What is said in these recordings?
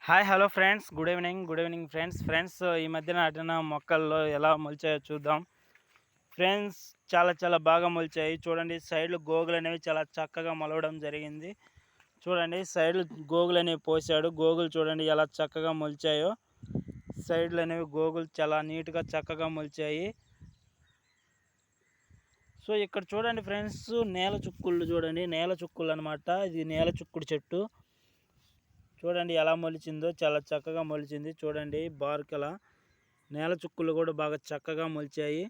Hi hello friends, good evening friends. ఈ మధ్య నాటిన మొక్కల్లో ఎలా మొలిచాయో చూద్దాం ఫ్రెండ్స్. చాలా బాగా మొలిచాయి. చూడండి, సైడ్లు గోగులు అనేవి చాలా చక్కగా మొలవడం జరిగింది. చూడండి, సైడ్లు గోగులు అనేవి పోసాడు. గోగులు చూడండి ఎలా చక్కగా మొలిచాయో. సైడ్లు అనేవి గోగులు చాలా నీట్గా చక్కగా మొలిచాయి. సో ఇక్కడ చూడండి ఫ్రెండ్స్, నేల చుక్కుళ్ళు చూడండి, నేల చుక్కులు అనమాట. ఇది నేల చుక్కుడు చెట్టు. చూడండి ఎలా మొలిచిందో, చాలా చక్కగా మొలిచింది. చూడండి బార్కల నేల చుక్కులు కూడా బాగా చక్కగా మొలిచాయి.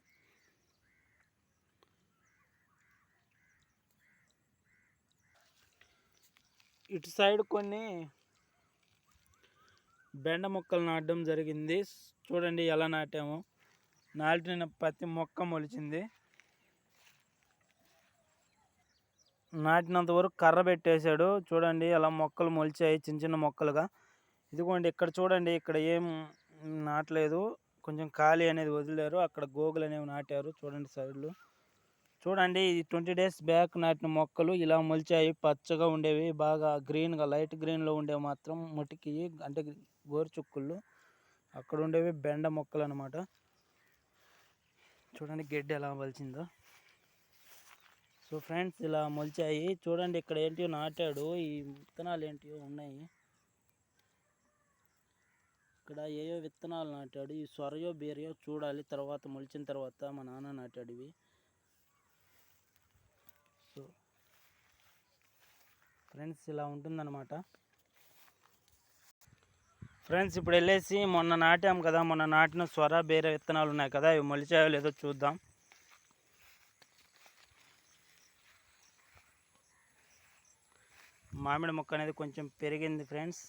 ఇటు సైడ్ కొన్ని బెండ మొక్కలు నాటడం జరిగింది. చూడండి ఎలా నాటాము. నాటిన ప్రతి మొక్క మొలిచింది. నాటినంత వరకు కర్ర పెట్టేశాడు. చూడండి అలా మొక్కలు మొలిచాయి, చిన్న మొక్కలుగా. ఇదిగోండి ఇక్కడ చూడండి, ఇక్కడ ఏం నాటలేదు, కొంచెం ఖాళీ అనేది వదిలేరు. అక్కడ గోగులు అనేవి నాటారు. చూడండి సైడ్లు. చూడండి, ఇది 20 days బ్యాక్ నాటిన మొక్కలు ఇలా మొలిచాయి. పచ్చగా ఉండేవి, బాగా గ్రీన్గా, లైట్ గ్రీన్లో ఉండేవి మాత్రం ముటికి, అంటే గోరుచుక్కుళ్ళు. అక్కడ ఉండేవి బెండ మొక్కలు అనమాట. చూడండి గడ్డి ఎలా మొలిచిందో. సో ఫ్రెండ్స్, ఇలా మొలిచాయి. చూడండి ఇక్కడ ఏంటియో నాటాడు. ఈ విత్తనాలు ఏంటియో ఉన్నాయి. ఇక్కడ ఏయో విత్తనాలు నాటాడు. ఈ సొరయో బీరయో చూడాలి, తర్వాత మొలిచిన తర్వాత. మా నాన్న నాటాడు ఇవి. సో ఫ్రెండ్స్, ఇలా ఉంటుందన్నమాట. ఫ్రెండ్స్, ఇప్పుడు వెళ్ళేసి మొన్న నాటాం కదా, మొన్న నాటిన సొర బీర విత్తనాలు ఉన్నాయి కదా, ఇవి మొలిచాయో లేదో చూద్దాం. మామిడి మొక్క అనేది కొంచెం పెరిగింది ఫ్రెండ్స్.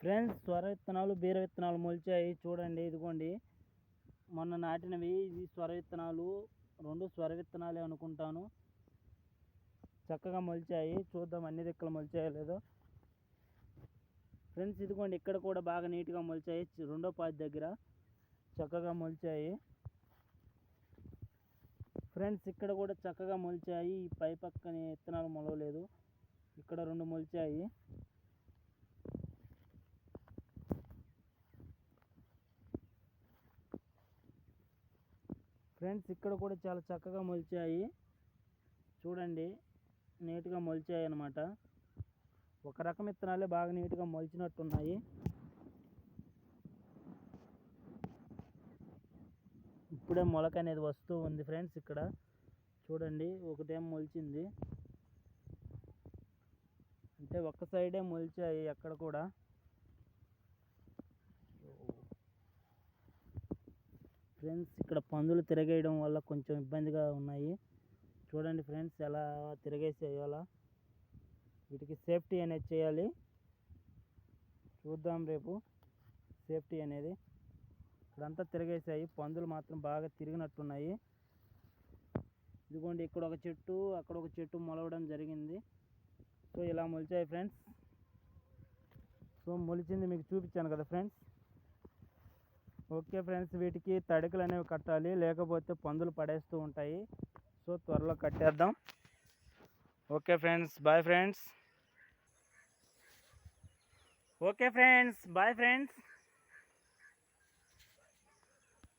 ఫ్రెండ్స్, స్వర విత్తనాలు బీర విత్తనాలు మొలిచాయి. చూడండి ఇదిగోండి, మొన్న నాటినవి. ఇవి స్వర విత్తనాలు, 2 స్వర విత్తనాలే అనుకుంటాను. చక్కగా మొలిచాయి. చూద్దాం అన్ని దిక్కులు మొలిచాయో లేదో. ఫ్రెండ్స్ ఇదిగోండి, ఇక్కడ కూడా బాగా నీట్గా మొలిచాయి. 2వ పాతి దగ్గర చక్కగా మొలిచాయి. ఫ్రెండ్స్, ఇక్కడ కూడా చక్కగా మొలిచాయి. ఈ పై పక్కన విత్తనాలు మొలవలేదు. ఇక్కడ 2 మొలిచాయి. ఫ్రెండ్స్, ఇక్కడ కూడా చాలా చక్కగా మొలిచాయి. చూడండి నీట్గా మొలిచాయి అన్నమాట. ఒక రకం విత్తనాలే బాగా నీట్గా మొలిచినట్టున్నాయి. ఇప్పుడే మొలక అనేది వస్తూ ఉంది ఫ్రెండ్స్. ఇక్కడ చూడండి, ఒకటేం మొలిచింది, అంటే ఒక్క సైడే మొలిచాయి అక్కడ కూడా. ఫ్రెండ్స్, ఇక్కడ పందులు తిరగేయడం వల్ల కొంచెం ఇబ్బందిగా ఉన్నాయి. చూడండి ఫ్రెండ్స్ ఎలా తిరగేసాయో. అలా వీటికి సేఫ్టీ అనేది చేయాలి. చూద్దాం రేపు సేఫ్టీ అనేది. ఇక్కడంతా తిరగేసాయి. పందులు మాత్రం బాగా తిరిగినట్టున్నాయి. ఇదిగోండి, ఇక్కడ ఒక చెట్టు, అక్కడ ఒక చెట్టు మొలవడం జరిగింది. సో ఇలా మొలిచాయి ఫ్రెండ్స్. సో మొలిచింది మీకు చూపించాను కదా ఫ్రెండ్స్. ఓకే ఫ్రెండ్స్, వీటికి తడికలు అనేవి కట్టాలి, లేకపోతే పందులు పడేస్తూ ఉంటాయి. సో త్వరలో కట్టేద్దాం. Okay friends, bye friends. Okay friends, bye friends.